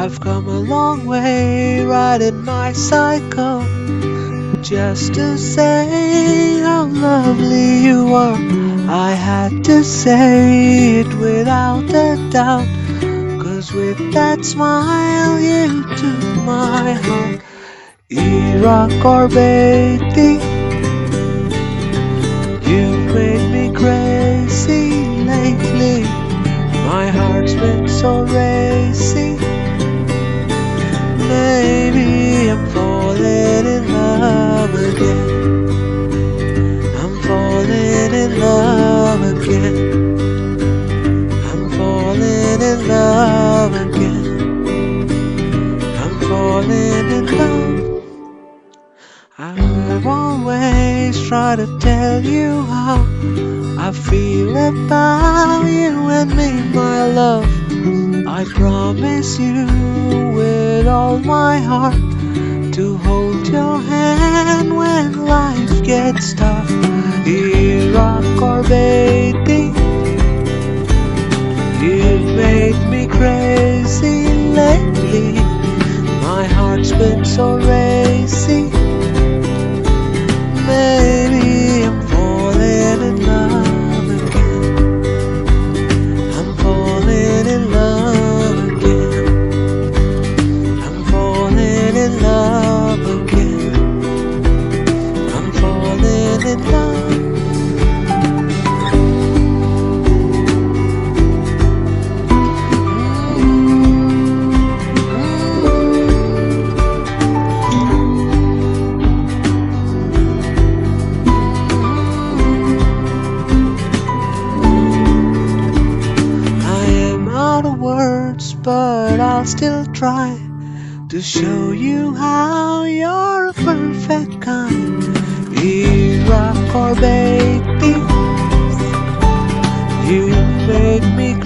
I've come a long way riding my cycle just to say how lovely you are. I had to say it without a doubt, 'cause with that smile you took my heart. Iraq or Beatty, you've made me crazy lately. My heart's been so racy. Maybe I'm falling in love again. I'm falling in love again. I'm falling in love again. I'm falling in love. I've always tried to tell you how I feel about you and me, my love. I promise you with all my heart to hold your hand when life gets tough. Iraq or Beatty, you've made me crazy lately. My heart's been so racy. Maybe I'm falling in love again. I'm falling in love again. I'm falling in love again. I'm falling in love. Words, but I'll still try to show you how you're a perfect kind. Iraq or Beatty, you make me